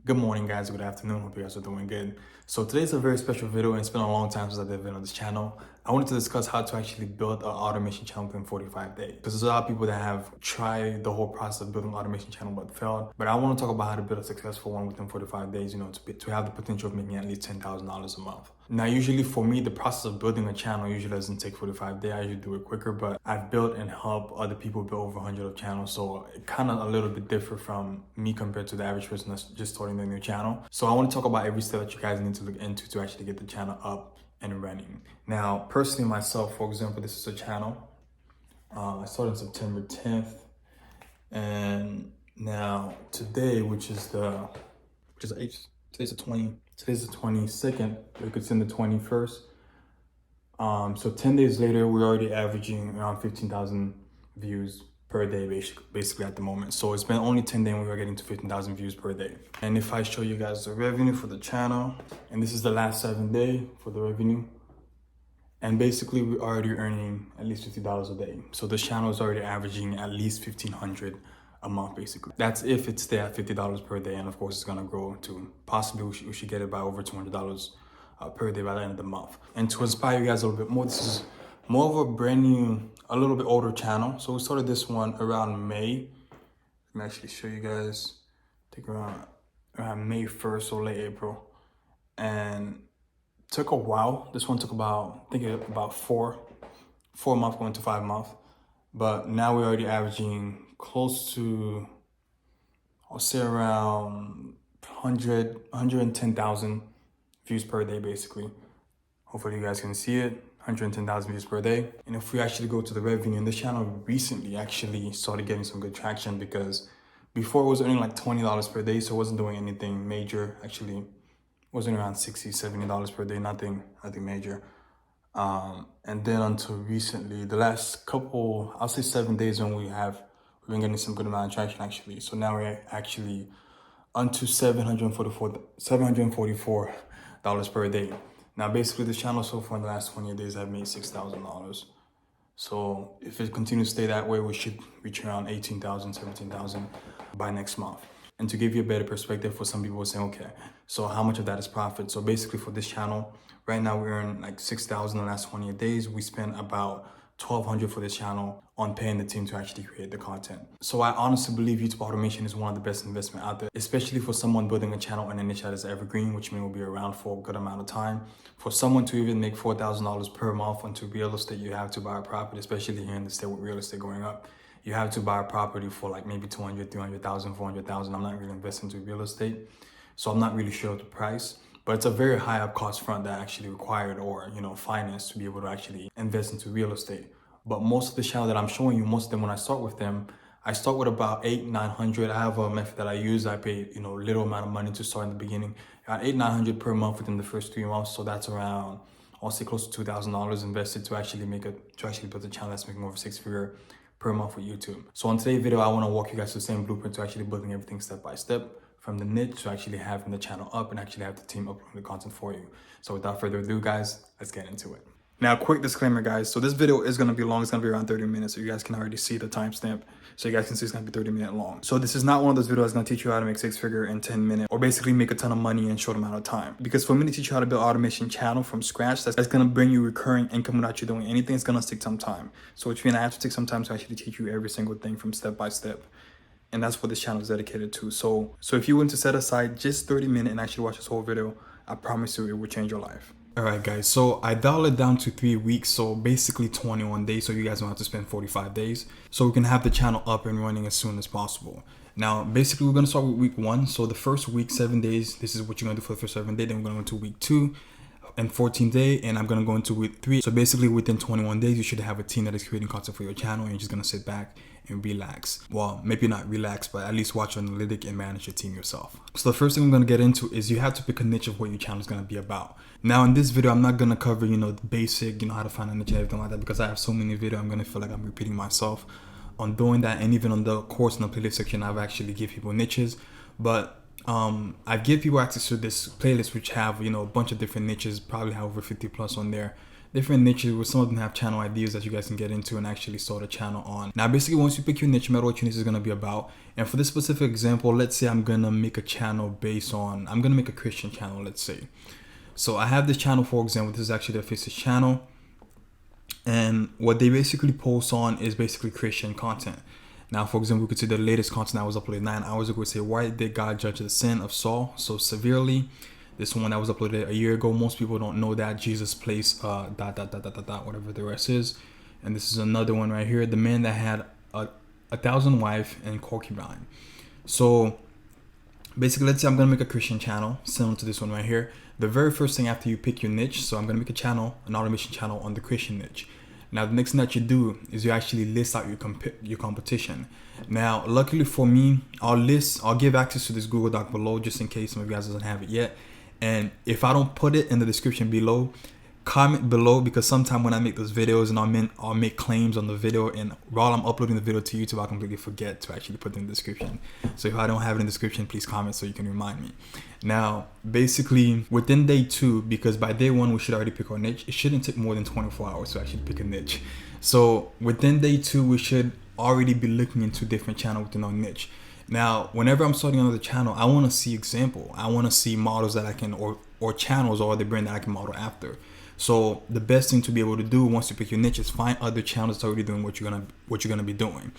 Good morning, guys. Good afternoon. Hope you guys are doing good. So today's a very special video, and it's been a long time since I did a video on this channel. I wanted to discuss how to actually build an automation channel within 45 days. Because there's a lot of people that have tried the whole process of building an automation channel but failed. But I want to talk about how to build a successful one within 45 days, to have the potential of making at least $10,000 a month. Now, usually for me, the process of building a channel usually doesn't take 45 days. I usually do it quicker, but I've built and helped other people build over 100 of channels. So it kind of a little bit different from me compared to the average person that's just starting their new channel. So I want to talk about every step that you guys need to look into to actually get the channel up and running. Now, personally myself, for example, this is a channel. I started September 10th. And now today, today's the 22nd, we could send the 21st. So 10 days later, we're already averaging around 15,000 views per day, basically at the moment. So it's been only 10 days and we are getting to 15,000 views per day. And if I show you guys the revenue for the channel, and this is the last 7 days for the revenue, and basically we're already earning at least $50 a day. So the channel is already averaging at least $1,500 a month, basically. That's if it's there at $50 per day, and of course it's gonna grow to possibly we should get it by over $200 per day by the end of the month. And to inspire you guys a little bit more, this is more of a brand new, a little bit older channel. So we started this one around May. Let me actually show you guys. I think around May 1st or late April, and took a while. This one took about, I think about four months going to 5 months, but now we're already averaging close to, I'll say around 110,000 views per day, basically. Hopefully you guys can see it, 110,000 views per day. And if we actually go to the revenue, and this channel recently actually started getting some good traction, because before it was earning like $20 per day, so it wasn't doing anything major. Actually, it wasn't around $60, $70 per day, nothing major. And then until recently, the last couple, I'll say 7 days, when we've been getting some good amount of traction actually. So now we're actually onto $744 per day. Now basically this channel so far in the last 20 days have made $6,000. So if it continues to stay that way, we should reach around 18,000, 17,000 by next month. And to give you a better perspective, for some people saying, okay, so how much of that is profit? So basically for this channel, right now we earn like 6,000 in the last 28 days. We spent about 1,200 for this channel on paying the team to actually create the content. So I honestly believe YouTube automation is one of the best investment out there, especially for someone building a channel in a niche that is evergreen, which means will be around for a good amount of time. For someone to even make $4,000 per month onto real estate, you have to buy a property, especially here in the state with real estate going up. You have to buy a property for like maybe 200, 300,000, 400,000. I'm not really investing into real estate, so I'm not really sure of the price. But it's a very high up cost front that actually required, or finance, to be able to actually invest into real estate. But most of the channel that I'm showing you, most of them, when I start with them, I start with about $800-900. I have a method that I use. I pay little amount of money to start in the beginning, about $800-900 per month within the first 3 months. So that's around, I'll say, close to $2,000 invested to actually build a channel that's making over 6-figure per month with YouTube. So on today's video, I want to walk you guys through the same blueprint to actually building everything step by step, from the niche to actually having the channel up and actually have the team uploading the content for you. So without further ado, guys, let's get into it. Now, quick disclaimer, guys. So this video is going to be long. It's going to be around 30 minutes. So you guys can already see the timestamp. So you guys can see it's going to be 30-minute long. So this is not one of those videos that's going to teach you how to make 6-figure in 10 minutes, or basically make a ton of money in a short amount of time. Because for me to teach you how to build automation channel from scratch, that's going to bring you recurring income without you doing anything. It's going to take some time. So which means I have to take some time to actually teach you every single thing from step by step. And that's what this channel is dedicated to. So if you want to set aside just 30 minutes and actually watch this whole video, I promise you it will change your life. All right, guys, so I dialed it down to 3 weeks, so basically 21 days, so you guys don't have to spend 45 days. So we can have the channel up and running as soon as possible. Now, basically, we're going to start with week 1. So the first week, 7 days, this is what you're going to do for the first 7 days. Then we're going to go into week 2 and 14 day, and I'm going to go into week 3. So basically within 21 days, you should have a team that is creating content for your channel, and you're just going to sit back and relax. Well, maybe not relax, but at least watch your analytic and manage your team yourself. So the first thing I'm going to get into is you have to pick a niche of what your channel is going to be about. Now in this video, I'm not going to cover, the basic, how to find a niche and everything like that, because I have so many videos, I'm going to feel like I'm repeating myself on doing that. And even on the course in the playlist section, I've actually give people niches, but I give people access to this playlist, which have, a bunch of different niches, probably have over 50 plus on there, different niches where some of them have channel ideas that you guys can get into and actually start a channel on. Now, basically, once you pick your niche, no matter what your niche is going to be about. And for this specific example, let's say I'm going to make a channel based on, I'm going to make a Christian channel, let's say. So I have this channel, for example, this is actually their Faces channel. And what they basically post on is basically Christian content. Now, for example, we could see the latest content that was uploaded 9 hours ago. Say, why did God judge the sin of Saul so severely? This one that was uploaded a year ago. Most people don't know that Jesus placed whatever the rest is. And this is another one right here. The man that had 1,000 wives and concubine. So basically, let's say I'm gonna make a Christian channel similar to this one right here. The very first thing after you pick your niche, so I'm gonna make a channel, an automation channel on the Christian niche. Now, the next thing that you do is you actually list out your competition. Now, luckily for me, I'll give access to this Google Doc below just in case some of you guys doesn't have it yet. And if I don't put it in the description below, comment below, because sometimes when I make those videos and I'll make claims on the video, and while I'm uploading the video to YouTube, I completely forget to actually put it in the description. So if I don't have it in the description, please comment so you can remind me. Now, basically within day 2, because by day 1 we should already pick our niche, it shouldn't take more than 24 hours to actually pick a niche. So within day 2, we should already be looking into different channels within our niche. Now, whenever I'm starting another channel, I want to see example. I want to see models that I can, or channels or the brand that I can model after. So the best thing to be able to do once you pick your niche is find other channels that are already doing what you're gonna be doing.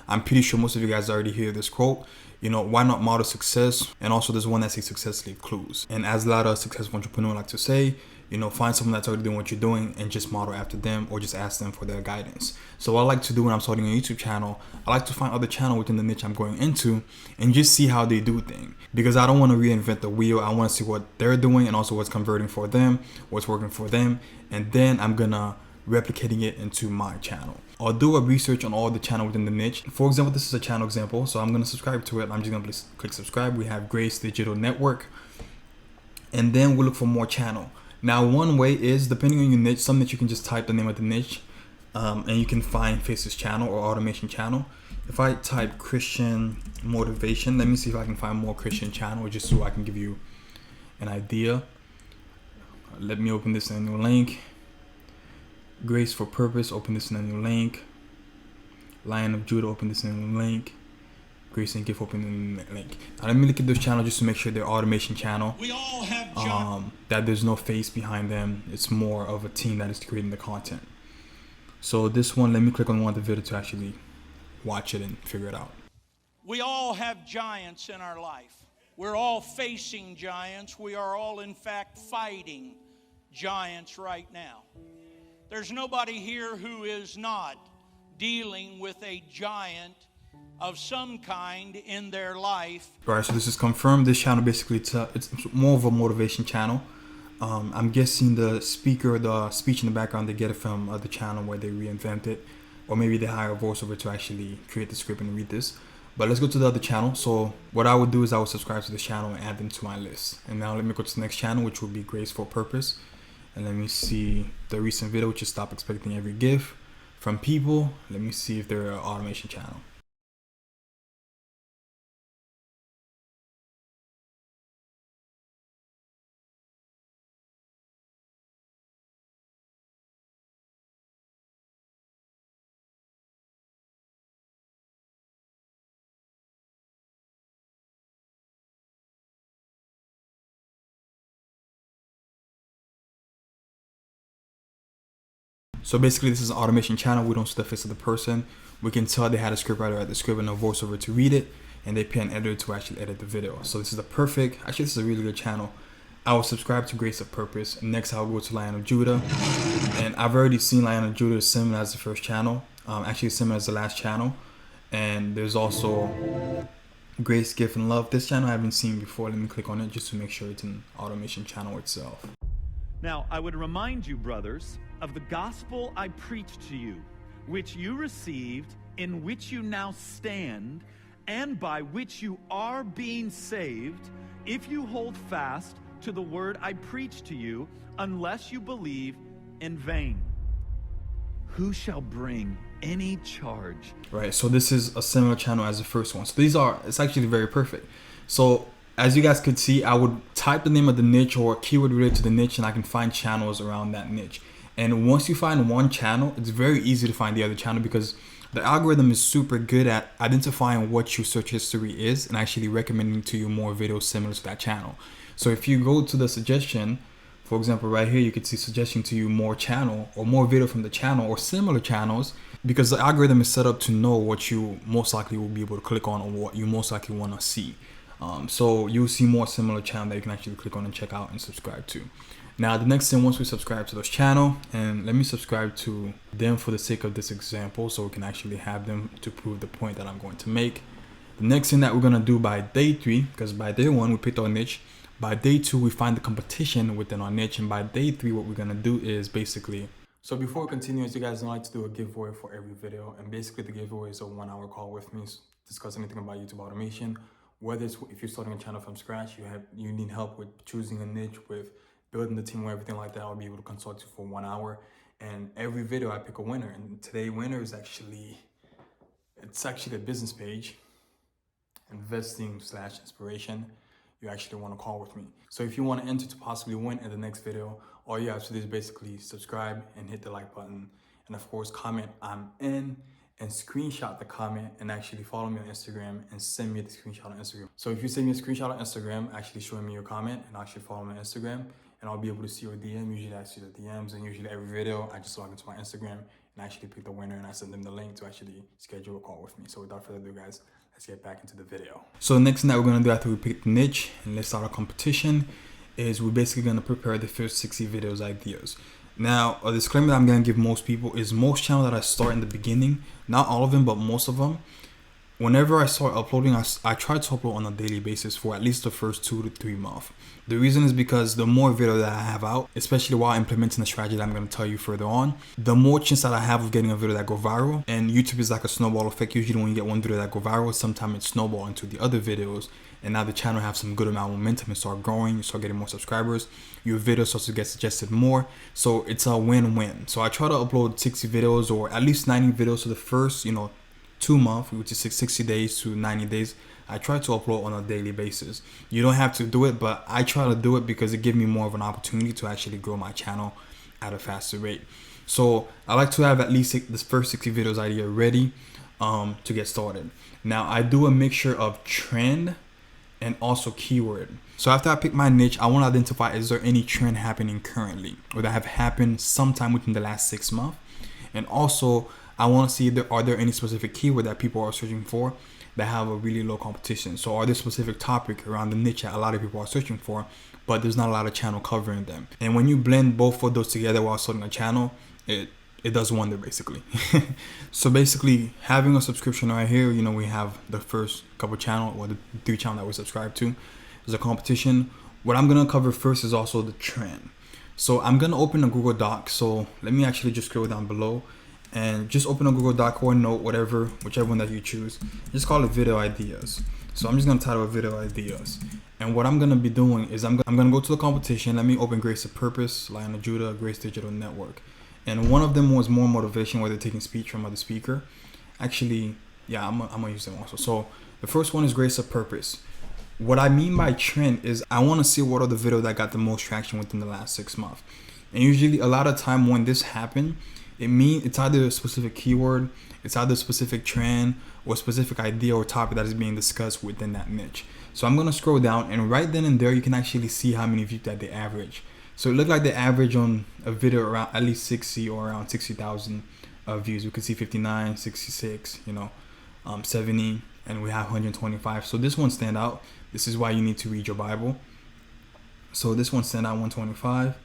I'm pretty sure most of you guys already hear this quote. You know, why not model success? And also there's one that says success leave clues. And as a lot of successful entrepreneurs like to say, you know, find someone that's already doing what you're doing and just model after them, or just ask them for their guidance. So what I like to do when I'm starting a YouTube channel, I like to find other channels within the niche I'm going into and just see how they do things. Because I don't want to reinvent the wheel. I want to see what they're doing and also what's converting for them, what's working for them. And then I'm gonna replicating it into my channel. I'll do a research on all the channel within the niche. For example, this is a channel example. So I'm gonna subscribe to it. I'm just gonna click subscribe. We have Grace Digital Network. And then we'll look for more channel. Now, one way is, depending on your niche, some niche you can just type the name of the niche and you can find Faces channel or automation channel. If I type Christian motivation, let me see if I can find more Christian channel just so I can give you an idea. Let me open this in a new link. Grace for Purpose, open this in a new link. Lion of Judah, open this in a new link. Grace and Gift, open in the link. Now let me look at those channels just to make sure they're automation channel. We all have that there's no face behind them. It's more of a team that is creating the content. So this one, let me click on one of the video to actually watch it and figure it out. We all have giants in our life. We're all facing giants. We are all, in fact, fighting giants right now. There's nobody here who is not dealing with a giant of some kind in their life. All right, so this is confirmed. This channel basically, it's more of a motivation channel. I'm guessing the speech in the background, they get it from the channel where they reinvent it, or maybe they hire a voiceover to actually create the script and read this. But let's go to the other channel. So what I would do is I would subscribe to this channel and add them to my list. And now let me go to the next channel, which will be Grace for Purpose. And let me see the recent video, which is Stop Expecting Every Gift from People. Let me see if they're an automation channel. So basically, this is an automation channel. We don't see the face of the person. We can tell they had a scriptwriter at the script and a voiceover to read it, and they pay an editor to actually edit the video. So this is the perfect, actually this is a really good channel. I will subscribe to Grace of Purpose. Next, I'll go to Lion of Judah. And I've already seen Lion of Judah similar as the first channel. Actually similar as the last channel. And there's also Grace, Gift, and Love. This channel I haven't seen before. Let me click on it just to make sure it's an automation channel itself. Now, I would remind you, brothers, of the gospel I preached to you, which you received, in which you now stand, and by which you are being saved, if you hold fast to the word I preached to you, unless you believe in vain. Who shall bring any charge? Right, so this is a similar channel as the first one. So it's actually very perfect. So as you guys could see, I would type the name of the niche or keyword related to the niche, and I can find channels around that niche. And once you find one channel, it's very easy to find the other channel because the algorithm is super good at identifying what your search history is and actually recommending to you more videos similar to that channel. So if you go to the suggestion, for example, right here, you could see suggesting to you more channel or more video from the channel or similar channels, because the algorithm is set up to know what you most likely will be able to click on or what you most likely want to see. So you'll see more similar channel that you can actually click on and check out and subscribe to. Now, the next thing, once we subscribe to this channel, and let me subscribe to them for the sake of this example, so we can actually have them to prove the point that I'm going to make. The next thing that we're going to do by day 3, because by day 1, we picked our niche. By day 2, we find the competition within our niche. And by day 3, what we're going to do is basically... So before we continue, as you guys know, I like to do a giveaway for every video. And basically, the giveaway is a 1-hour call with me, discuss anything about YouTube automation. Whether it's if you're starting a channel from scratch, you need help with choosing a niche, with building the team or everything like that, I'll be able to consult you for 1 hour. And every video I pick a winner. And today's winner is actually a business page, investing/inspiration. You actually want to call with me. So if you want to enter to possibly win in the next video, all you have to do is basically subscribe and hit the like button. And of course, comment "I'm in" and screenshot the comment and actually follow me on Instagram and send me the screenshot on Instagram. So if you send me a screenshot on Instagram, actually showing me your comment and actually follow me on Instagram, and I'll be able to see your DM. Usually I see the DMs, and usually every video I just log into my Instagram and actually pick the winner and I send them the link to actually schedule a call with me. So without further ado, guys, let's get back into the video. So the next thing that we're gonna do after we pick the niche and let's start our competition is we're basically gonna prepare the first 60 videos ideas. Now, a disclaimer that I'm gonna give most people is most channels that I start in the beginning, not all of them, but most of them, whenever I start uploading, I try to upload on a daily basis for at least the first 2 to 3 months. The reason is because the more video that I have out, especially while implementing the strategy that I'm going to tell you further on, the more chance that I have of getting a video that go viral. And YouTube is like a snowball effect. Usually when you get one video that go viral, sometimes it snowballs into the other videos. And now the channel have some good amount of momentum and start growing. You start getting more subscribers. Your video starts to get suggested more. So it's a win-win. So I try to upload 60 videos or at least 90 videos for the first, 2 months, which is 60 days to 90 days. I try to upload on a daily basis. You don't have to do it, but I try to do it because it gives me more of an opportunity to actually grow my channel at a faster rate. So I like to have at least the first 60 videos idea ready to get started. Now I do a mixture of trend and also keyword. So after I pick my niche, I want to identify, is there any trend happening currently or that have happened sometime within the last 6 months? And also I want to see, are there any specific keyword that people are searching for that have a really low competition? So are there specific topic around the niche that a lot of people are searching for, but there's not a lot of channel covering them? And when you blend both of those together while starting a channel, it does wonder basically. So basically having a subscription right here, we have the first couple channel or the 3 channel that we subscribe to. There's a competition. What I'm going to cover first is also the trend. So I'm going to open a Google Doc. So let me actually just scroll down below and just open a Google Doc or a note, whichever one that you choose. Just call it video ideas. So I'm just gonna title it video ideas. And what I'm gonna be doing is I'm gonna go to the competition. Let me open Grace of Purpose, Lion of Judah, Grace Digital Network. And one of them was more motivation, where they're taking speech from other speaker. Actually, yeah, I'm gonna use them also. So the first one is Grace of Purpose. What I mean by trend is I wanna see what are the videos that got the most traction within the last 6 months. And usually a lot of time when this happens, it's either a specific keyword, it's either a specific trend or a specific idea or topic that is being discussed within that niche. So I'm gonna scroll down, and right then and there you can actually see how many views that they average. So it looked like they average on a video around at least 60 or around 60,000 views. We can see 59, 66, 70, and we have 125. So this one stand out. This is why you need to read your Bible. So this one stand out 125,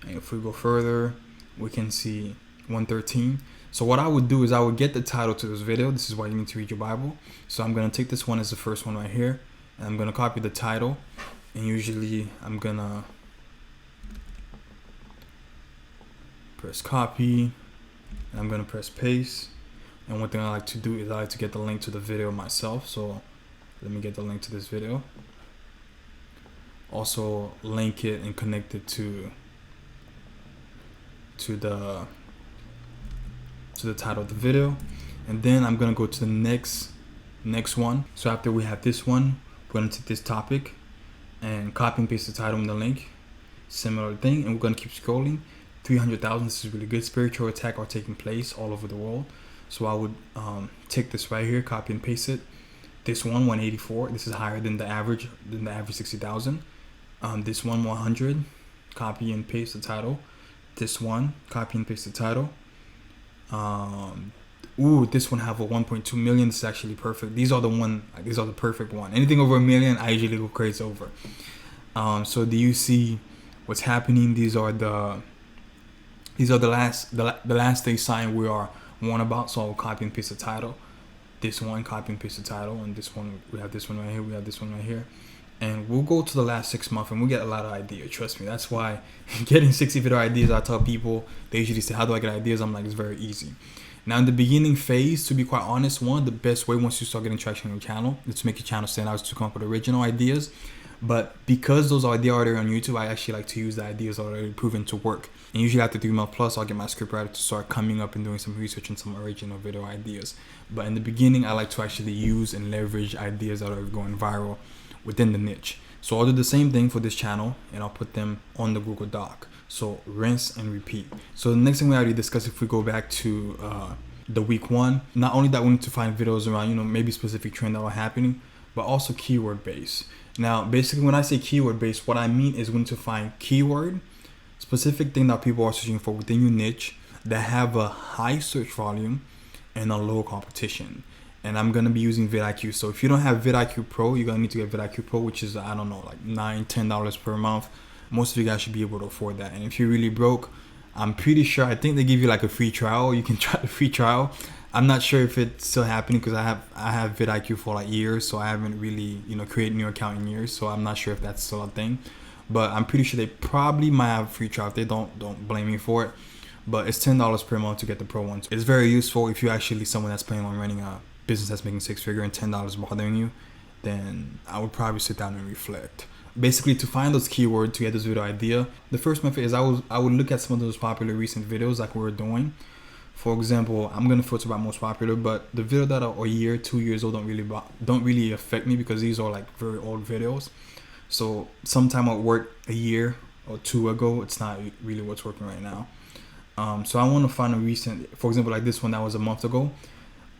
and if we go further, we can see 113. So what I would do is I would get the title to this video. This is why you need to read your Bible. So I'm going to take this one as the first one right here, and I'm going to copy the title, and usually I'm going to press copy, and I'm going to press paste. And one thing I like to do is I like to get the link to the video myself. So let me get the link to this video. Also link it and connect it to the title of the video. And then I'm gonna go to the next one. So after we have this one, we're gonna take this topic and copy and paste the title and the link, similar thing, and we're gonna keep scrolling 300,000. This is really good. Spiritual attack are taking place all over the world. So I would take this right here, copy and paste it. This one, 184. This is higher than the average 60,000. This one, 100. Copy and paste the title. This one, copy and paste the title. This one have a 1.2 million. This is actually perfect. These are the perfect one. Anything over a million, I usually go crazy over. So do you see what's happening? These are the last day sign we are one about. So I'll copy and paste the title. This one, copy and paste the title, and this one, we have this one right here, we have this one right here, and we'll go to the last 6 months and we'll get a lot of ideas. Trust me, that's why getting 60 video ideas, I tell people, they usually say, how do I get ideas? I'm like, it's very easy. Now in the beginning phase, to be quite honest, one of the best way once you start getting traction on your channel is to make your channel stand out, is to come up with original ideas. But because those ideas are already on YouTube, I actually like to use the ideas already proven to work. And usually after 3 months plus, I'll get my script writer to start coming up and doing some research and some original video ideas. But in the beginning, I like to actually use and leverage ideas that are going viral within the niche. So I'll do the same thing for this channel, and I'll put them on the Google Doc. So rinse and repeat. So the next thing we already discussed, if we go back to the week 1, not only that we need to find videos around, maybe specific trend that are happening, but also keyword based. Now, basically when I say keyword based, what I mean is we need to find keyword, specific thing that people are searching for within your niche that have a high search volume and a low competition. And I'm gonna be using vidIQ. So if you don't have vidIQ Pro, you're gonna need to get vidIQ Pro, which is, I don't know, like $9-10 per month. Most of you guys should be able to afford that. And if you're really broke, I'm pretty sure, I think they give you like a free trial. You can try the free trial. I'm not sure if it's still happening because I have vidIQ for like years, so I haven't really created a new account in years. So I'm not sure if that's still a thing. But I'm pretty sure they probably might have a free trial. If they don't blame me for it. But it's $10 per month to get the Pro one. It's very useful if you're actually someone that's planning on running a business that's making 6-figure and $10 bothering you. Then I would probably sit down and reflect. Basically, to find those keywords to get this video idea, the first method is I would look at some of those popular recent videos like we were doing. For example, I'm gonna filter by most popular, but the video that are a year, 2 years old don't really affect me because these are like very old videos. So sometime at work a year or 2 ago, it's not really what's working right now. So I want to find a recent, for example, like this one that was a month ago.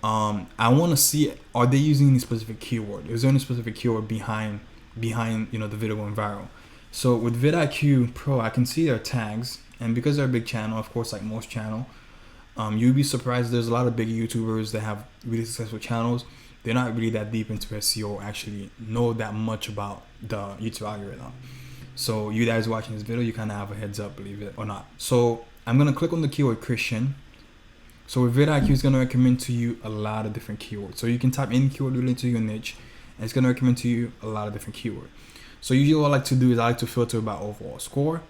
I want to see, are they using any specific keyword? Is there any specific keyword behind the video going viral? So with vidIQ Pro, I can see their tags, and because they're a big channel, of course, like most channel, you'd be surprised. There's a lot of big YouTubers that have really successful channels. They're not really that deep into SEO, actually know that much about the YouTube algorithm. So you guys watching this video, you kind of have a heads up, believe it or not. So I'm gonna click on the keyword Christian. So with vidIQ, it's gonna recommend to you a lot of different keywords. So you can type any keyword related to your niche, and it's gonna recommend to you a lot of different keywords. So usually what I like to do is I like to filter by overall score.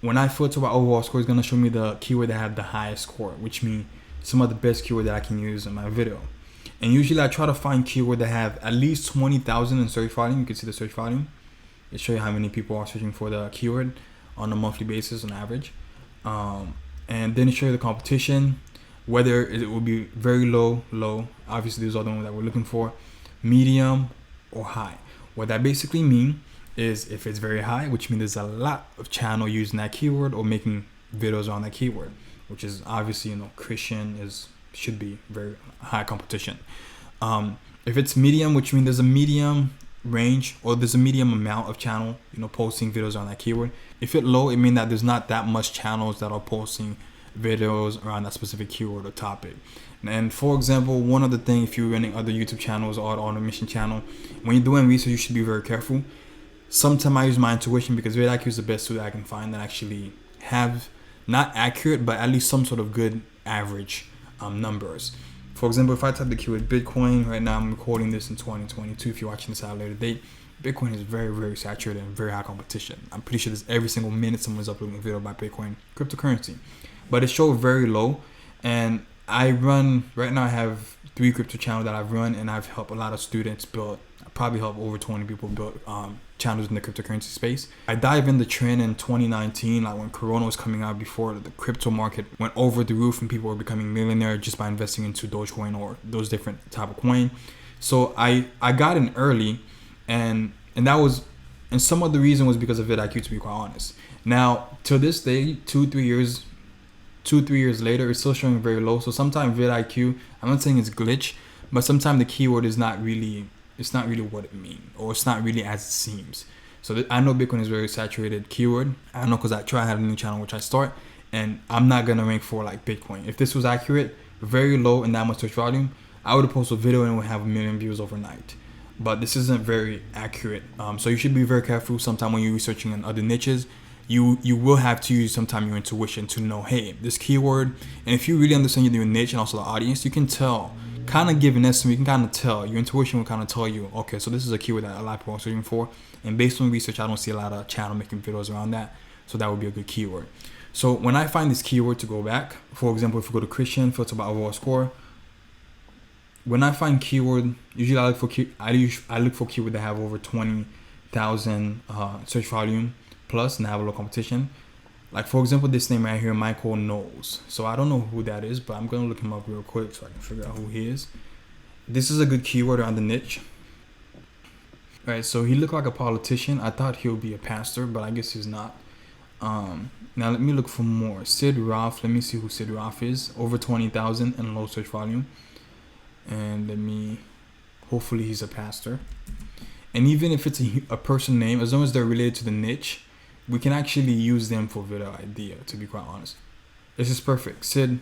When I filter by overall score, it's gonna show me the keyword that have the highest score, which means some of the best keyword that I can use in my video. And usually I try to find keyword that have at least 20,000 in search volume. You can see the search volume. It shows you how many people are searching for the keyword on a monthly basis on average. And then it shows you the competition, whether it will be very low. Obviously, these are the ones that we're looking for, medium or high. What that basically means is if it's very high, which means there's a lot of channel using that keyword or making videos on that keyword, which is obviously, Christian should be very high competition. If it's medium, which means there's a medium range or there's a medium amount of channel, posting videos on that keyword. If it's low, it means that there's not that much channels that are posting videos around that specific keyword or topic. And for example, one other thing, if you're running other YouTube channels or automation channel, when you're doing research, you should be very careful. Sometimes I use my intuition because vidIQ is the best tool that I can find that actually have not accurate, but at least some sort of good average numbers. For example, if I type the keyword Bitcoin, right now I'm recording this in 2022. If you're watching this at a later date, Bitcoin is very, very saturated and very high competition. I'm pretty sure there's every single minute someone's uploading a video about Bitcoin cryptocurrency, but it showed very low. And I have 3 crypto channels that I've run, and I've helped a lot of students build. I probably helped over 20 people build channels in the cryptocurrency space. I dive in the trend in 2019, like when Corona was coming out, before the crypto market went over the roof and people were becoming millionaires just by investing into Dogecoin or those different type of coin. So I got in early, and that was And some of the reason was because of vidIQ, to be quite honest. Now, to this day, 2-3 years later, it's still showing very low. So sometimes vidIQ, I'm not saying it's glitch, but sometimes the keyword is not really, it's not really what it means, or it's not really as it seems. So I know Bitcoin is very saturated keyword. I know because I had a new channel which I start, and I'm not gonna rank for like Bitcoin. If this was accurate, very low and that much search volume, I would have posted a video and it would have 1 million views overnight. But this isn't very accurate. So you should be very careful. Sometime when you're researching in other niches, you will have to use sometime your intuition to know, hey, this keyword. And if you really understand your niche and also the audience, you can tell, kind of give an estimate. You can kind of tell. Your intuition will kind of tell you, okay, so this is a keyword that a lot of people are searching for. And based on research, I don't see a lot of channel making videos around that. So that would be a good keyword. So when I find this keyword to go back, for example, if we go to Christian, filter by overall score. When I find keyword, usually I look for keyword that have over 20,000 search volume plus and have a low competition. Like for example, this name right here, Michael Knowles. So I don't know who that is, but I'm gonna look him up real quick so I can figure out who he is. This is a good keyword around the niche. All right, so he looked like a politician. I thought he would be a pastor, but I guess he's not. Now let me look for more. Sid Roth. Let me see who Sid Roth is. Over 20,000 and low search volume. And hopefully he's a pastor. And even if it's a person name, as long as they're related to the niche, we can actually use them for video idea, to be quite honest. This is perfect. Sid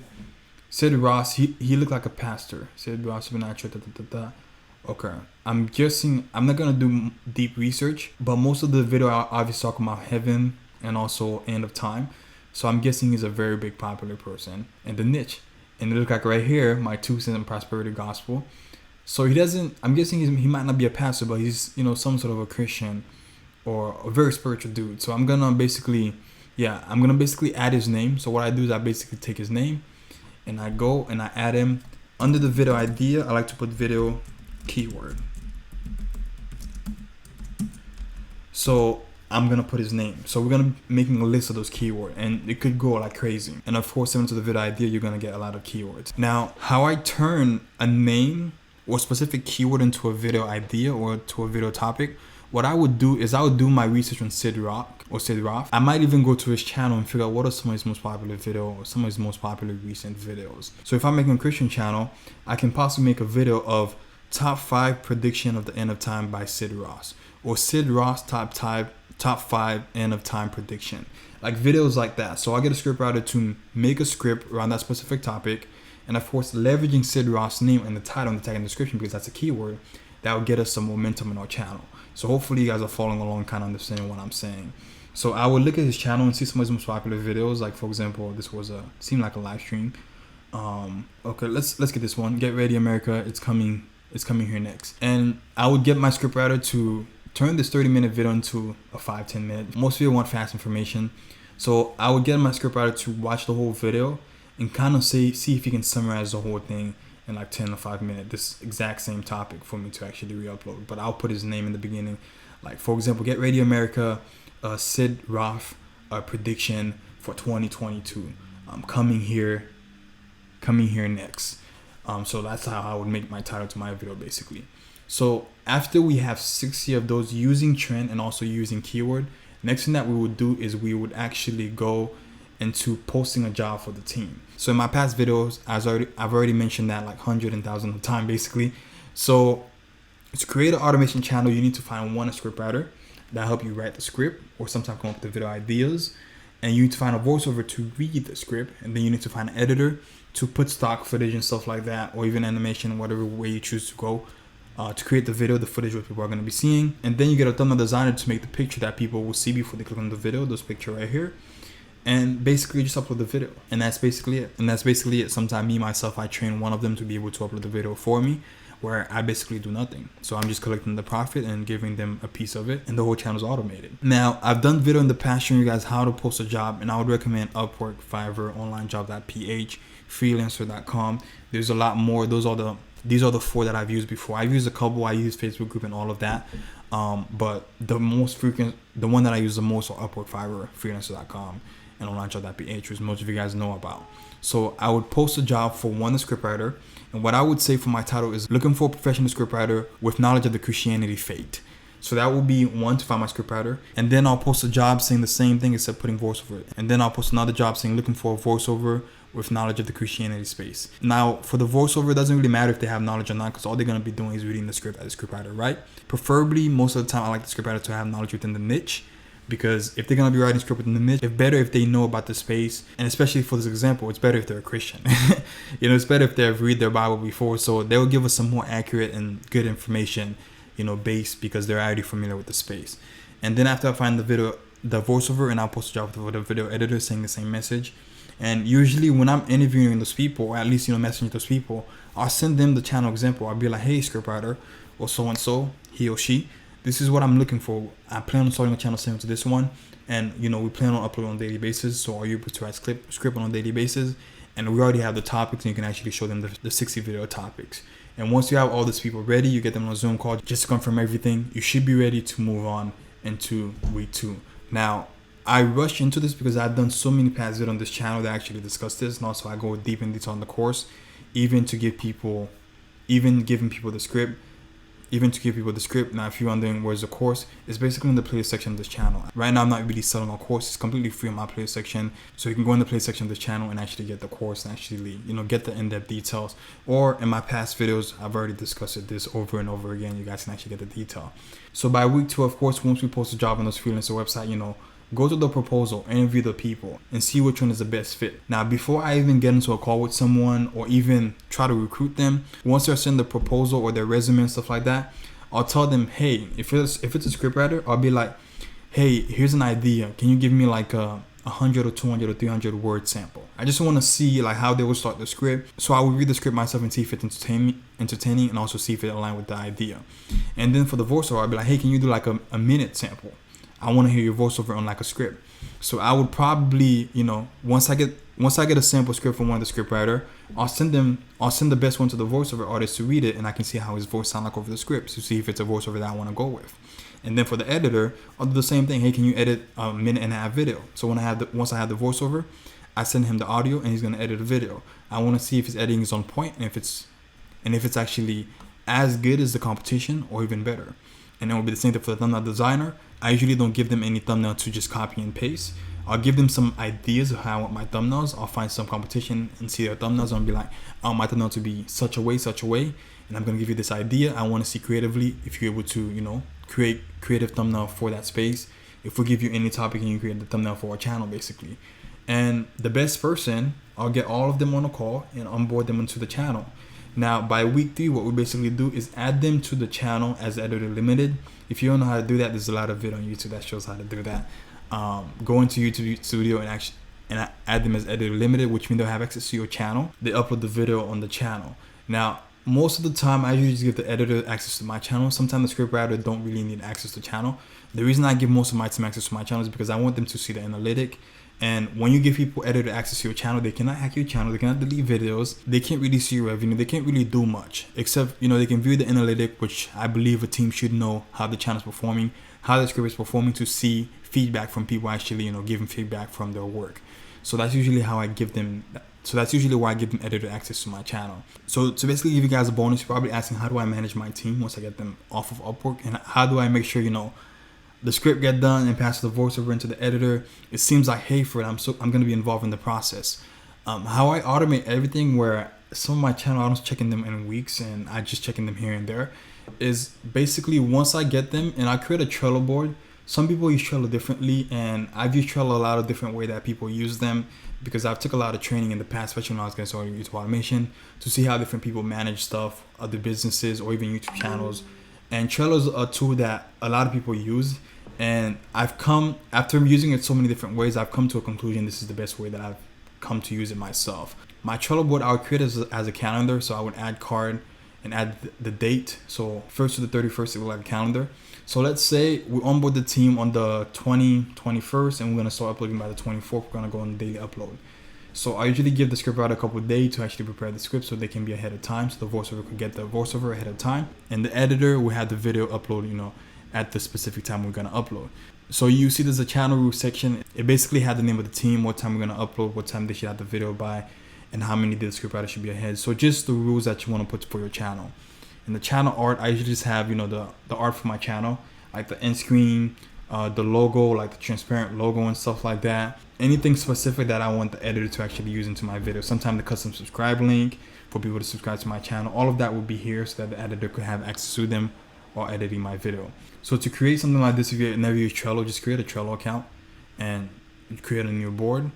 Ross, he looked like a pastor. Sid Ross, okay. I'm guessing, I'm not gonna do deep research, but most of the video are obviously talking about heaven and also end of time. So I'm guessing he's a very big popular person in the niche. And it look like right here, my 2 cents in prosperity gospel. So I'm guessing he might not be a pastor, but he's, some sort of a Christian or a very spiritual dude. So I'm gonna basically add his name. So what I do is I basically take his name and I go and I add him under the video idea. I like to put video keyword. So I'm gonna put his name. So we're gonna making a list of those keywords, and it could go like crazy. And of course, similar to the video idea, you're gonna get a lot of keywords. Now, how I turn a name or specific keyword into a video idea or to a video topic, what I would do is I would do my research on Sid Roth. I might even go to his channel and figure out what are some of his most popular video or some of his most popular recent videos. So if I'm making a Christian channel, I can possibly make a video of top 5 prediction of the end of time by Sid Roth, or Sid Roth top 5 end of time prediction, like videos like that. So I get a script writer to make a script around that specific topic, and of course leveraging Sid Roth's name and the title and the tag and description, because that's a keyword that will get us some momentum in our channel. So hopefully you guys are following along, kind of understanding what I'm saying. So I would look at his channel and see some of his most popular videos. Like for example, this was seemed like a live stream. Okay, let's get this one. Get ready, America! It's coming here next. And I would get my script writer to turn this 30-minute video into a 5-10 minute. Most people want fast information, so I would get my script writer to watch the whole video and kind of see if he can summarize the whole thing in like 10 or 5 minutes, this exact same topic for me to actually re-upload. But I'll put his name in the beginning. Like for example, Get Ready America, Sid Roth prediction for 2022. Coming here next. So that's how I would make my title to my video basically. So after we have 60 of those using trend and also using keyword, next thing that we would do is we would actually go into posting a job for the team. So in my past videos, I've already mentioned that like 100 and 1,000 of time basically. So to create an automation channel, you need to find a script writer that help you write the script or sometimes come up with the video ideas. And you need to find a voiceover to read the script. And then you need to find an editor to put stock footage and stuff like that, or even animation, whatever way you choose to go. To create the video, the footage what people are going to be seeing. And then you get a thumbnail designer to make the picture that people will see before they click on the video, this picture right here. And basically just upload the video. And that's basically it. Sometimes myself, I train one of them to be able to upload the video for me, where I basically do nothing. So I'm just collecting the profit and giving them a piece of it, and the whole channel is automated. Now, I've done video in the past showing you guys how to post a job, and I would recommend Upwork, Fiverr, onlinejob.ph, freelancer.com. There's a lot more. These are the 4 that I've used before. I've used a couple. I use Facebook group and all of that. But the one that I use the most are Upwork, Fiverr, freelancer.com, and onlinejob.ph, which most of you guys know about. So I would post a job for the scriptwriter, and what I would say for my title is looking for a professional scriptwriter with knowledge of the Christianity faith. So that will be one, to find my scriptwriter. And then I'll post a job saying the same thing except putting voiceover. And then I'll post another job saying looking for a voiceover with knowledge of the Christianity space. Now, for the voiceover, it doesn't really matter if they have knowledge or not, because all they're going to be doing is reading the script as a scriptwriter, right? Preferably, most of the time, I like the scriptwriter to have knowledge within the niche, because if they're going to be writing script within the niche, it's better if they know about the space. And especially for this example, it's better if they're a Christian. It's better if they've read their Bible before, so they will give us some more accurate and good information, based, because they're already familiar with the space. And then after I find the voiceover, and I'll post a job for the video editor saying the same message. And usually when I'm interviewing those people, or at least, messaging those people, I'll send them the channel example. I'll be like, hey, scriptwriter, or so-and-so, he or she, this is what I'm looking for. I plan on starting a channel similar to this one. And, we plan on uploading on a daily basis. So are you able to write script on a daily basis? And we already have the topics, and you can actually show them the 60 video topics. And once you have all these people ready, you get them on a Zoom call just to confirm everything. You should be ready to move on into week 2. Now, I rush into this because I've done so many past videos on this channel that actually discuss this, and also I go deep in detail on the course, even giving people the script. Now, if you're wondering where's the course, it's basically in the playlist section of this channel. Right now, I'm not really selling a course. It's completely free on my playlist section. So you can go in the playlist section of this channel and actually get the course and actually, get the in-depth details. Or in my past videos, I've already discussed this over and over again. You guys can actually get the detail. So by week 2, of course, once we post a job on this freelancer website, go to the proposal, interview the people, and see which one is the best fit. Now, before I even get into a call with someone or even try to recruit them, once they're sending the proposal or their resume and stuff like that, I'll tell them, hey, if it's a scriptwriter, I'll be like, hey, here's an idea. Can you give me like a 100 or 200 or 300 word sample? I just want to see like how they will start the script. So I will read the script myself and see if it's entertaining, and also see if it aligns with the idea. And then for the voiceover, I'll be like, hey, can you do like a minute sample? I want to hear your voiceover on like a script. So I would probably, once I get a sample script from one of the scriptwriter, I'll send the best one to the voiceover artist to read it, and I can see how his voice sounds like over the script to see if it's a voiceover that I want to go with. And then for the editor, I'll do the same thing. Hey, can you edit a minute and a half video? So once I have the voiceover, I send him the audio, and he's gonna edit the video. I want to see if his editing is on point, and if it's actually as good as the competition or even better. And then it will be the same thing for the thumbnail designer. I usually don't give them any thumbnail to just copy and paste. I'll give them some ideas of how I want my thumbnails. I'll find some competition and see their thumbnails, and I'll be like, I want my thumbnail to be such a way, and I'm gonna give you this idea. I want to see creatively if you're able to, create creative thumbnail for that space. If we give you any topic and you create the thumbnail for our channel, basically. And the best person, I'll get all of them on a call and onboard them into the channel. Now, by week 3, what we basically do is add them to the channel as editor limited. If you don't know how to do that, there's a lot of video on YouTube that shows how to do that. Go into YouTube Studio and add them as editor limited, which means they'll have access to your channel. They upload the video on the channel. Now, most of the time, I usually just give the editor access to my channel. Sometimes the scriptwriter don't really need access to the channel. The reason I give most of my team access to my channel is because I want them to see the analytic. And when you give people editor access to your channel, they cannot hack your channel, they cannot delete videos, they can't really see your revenue, they can't really do much, except, they can view the analytic, which I believe a team should know how the channel is performing, how the script is performing, to see feedback from people actually, giving feedback from their work. So that's usually how I give them, that's usually why I give them editor access to my channel. So to basically give you guys a bonus, you're probably asking, how do I manage my team once I get them off of Upwork? And how do I make sure, the script get done and pass the voiceover into the editor? It seems like, hey, Fred, I'm going to be involved in the process. How I automate everything, where some of my channel, I don't checking them in weeks and I just checking them here and there, is basically once I get them and I create a Trello board. Some people use Trello differently, and I've used Trello a lot of different way that people use them, because I've took a lot of training in the past, especially when I was getting started with YouTube automation, to see how different people manage stuff, other businesses, or even YouTube channels. And Trello is a tool that a lot of people use. And after using it so many different ways, I've come to a conclusion this is the best way that I've come to use it myself. My Trello board, I would create as a calendar. So I would add card and add the date. So 1st to the 31st, it will like a calendar. So let's say we onboard the team on the 21st, and we're going to start uploading by the 24th. We're going to go on the daily upload. So I usually give the scriptwriter a couple of days to actually prepare the script so they can be ahead of time. So the voiceover could get the voiceover ahead of time. And the editor will have the video upload, at the specific time we're going to upload. So you see there's a channel rules section. It basically had the name of the team, what time we're going to upload, what time they should have the video by, and how many days the scriptwriter should be ahead. So just the rules that you want to put for your channel. In the channel art, I usually just have, the art for my channel. like the end screen, the logo, like the transparent logo and stuff like that. Anything specific that I want the editor to actually use into my video. Sometimes the custom subscribe link for people to subscribe to my channel. All of that will be here so that the editor could have access to them while editing my video. So to create something like this, if you never use Trello, just create a Trello account and create a new board.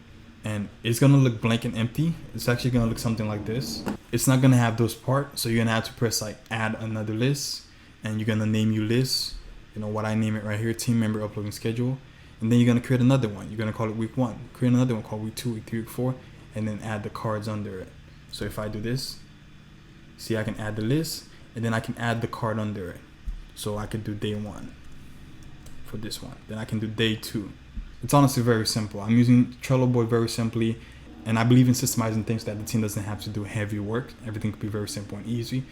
And it's gonna look blank and empty. It's actually gonna look something like this. It's not gonna have those parts, so you're gonna have to press like add another list, and you're gonna name your list. You know what I name it right here, team member uploading schedule. And then you're gonna create another one. You're gonna call it week 1. Create another one called week 2, week 3, week 4, and then add the cards under it. So if I do this, see, I can add the list, and then I can add the card under it. So I could do day 1 for this one. Then I can do day 2. It's honestly very simple. I'm using Trello board very simply, and I believe in systemizing things that the team doesn't have to do heavy work. Everything could be very simple and easy.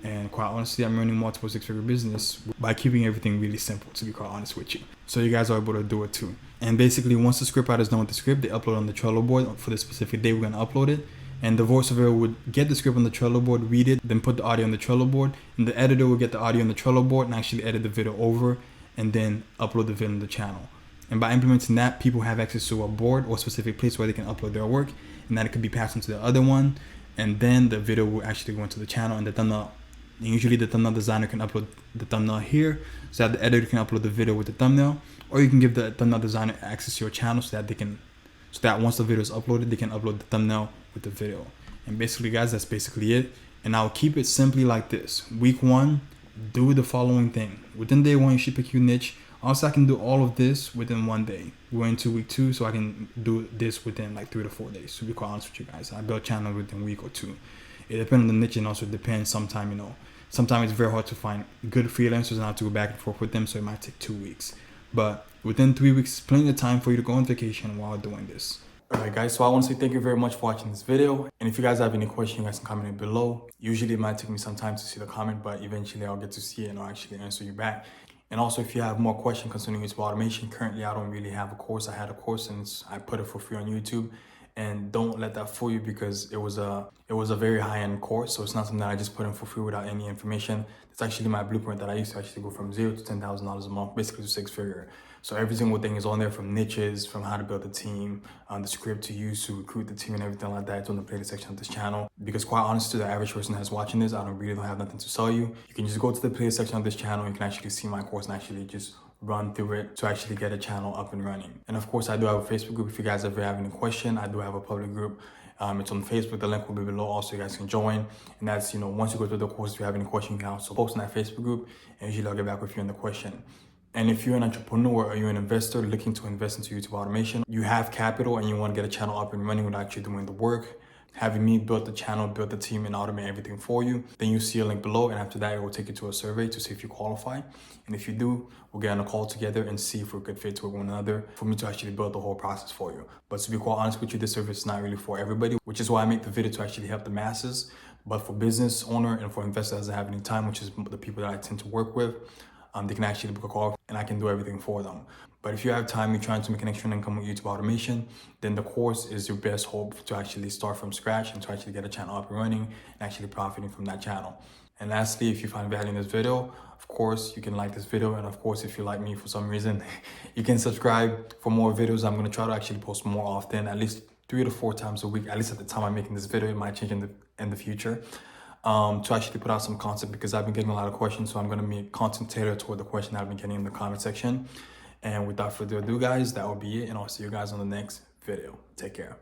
And quite honestly, I'm running multiple 6-figure business by keeping everything really simple, to be quite honest with you. So you guys are able to do it too. And basically, once the script writer is done with the script, they upload on the Trello board for the specific day we're gonna upload it. And the voiceover would get the script on the Trello board, read it, then put the audio on the Trello board. And the editor will get the audio on the Trello board and actually edit the video over and then upload the video on the channel. And by implementing that, people have access to a board or a specific place where they can upload their work, and that it could be passed into the other one. And then the video will actually go into the channel, and the thumbnail, usually the thumbnail designer can upload the thumbnail here so that the editor can upload the video with the thumbnail, or you can give the thumbnail designer access to your channel so that once the video is uploaded, they can upload the thumbnail with the video. And basically, guys, that's basically it. And I'll keep it simply like this. Week 1, do the following thing. Within day 1, you should pick your niche. Also, I can do all of this within 1 day. We're into week 2, so I can do this within like 3 to 4 days. To be quite honest with you guys, I build channel within a week or 2. It depends on the niche, and also depends. Sometimes it's very hard to find good freelancers and I have to go back and forth with them, so it might take 2 weeks. But within 3 weeks, plenty of time for you to go on vacation while doing this. Alright guys, so I want to say thank you very much for watching this video. And if you guys have any questions, you guys can comment it below. Usually it might take me some time to see the comment, but eventually I'll get to see it and I'll actually answer you back. And also, if you have more questions concerning YouTube automation, currently I don't really have a course. I had a course and I put it for free on YouTube. And don't let that fool you, because it was a very high-end course. So it's not something that I just put in for free without any information. It's actually my blueprint that I used to actually go from $0 to $10,000 a month, basically to 6-figure. So every single thing is on there, from niches, from how to build a team, the script to use to recruit the team and everything like that. It's on the playlist section of this channel. Because quite honestly, the average person that's watching this, I don't have nothing to sell you. You can just go to the playlist section of this channel. You can actually see my course and actually just run through it to actually get a channel up and running. And of course, I do have a Facebook group. If you guys ever have any question, I do have a public group. It's on Facebook. The link will be below. Also, you guys can join. And that's, once you go through the course, if you have any question, you can also post in that Facebook group, and usually I'll get back with you on the question. And if you're an entrepreneur or you're an investor looking to invest into YouTube automation, you have capital and you want to get a channel up and running without you doing the work, having me build the channel, build the team, and automate everything for you, then you see a link below. And after that, it will take you to a survey to see if you qualify. And if you do, we'll get on a call together and see if we're good fit with one another for me to actually build the whole process for you. But to be quite honest with you, this service is not really for everybody, which is why I make the video to actually help the masses. But for business owner and for investors that doesn't have any time, which is the people that I tend to work with, they can actually book a call and I can do everything for them. But if you have time, you're trying to make an extra income with YouTube automation, then the course is your best hope to actually start from scratch and to actually get a channel up and running and actually profiting from that channel. And lastly, if you find value in this video, of course, you can like this video. And of course, if you like me for some reason, you can subscribe for more videos. I'm going to try to actually post more often, at least 3 to 4 times a week, at least at the time I'm making this video. It might change in the future. To actually put out some content, because I've been getting a lot of questions, so I'm going to make content tailored toward the question that I've been getting in the comment section. And without further ado, guys, that will be it, and I'll see you guys on the next video. Take care.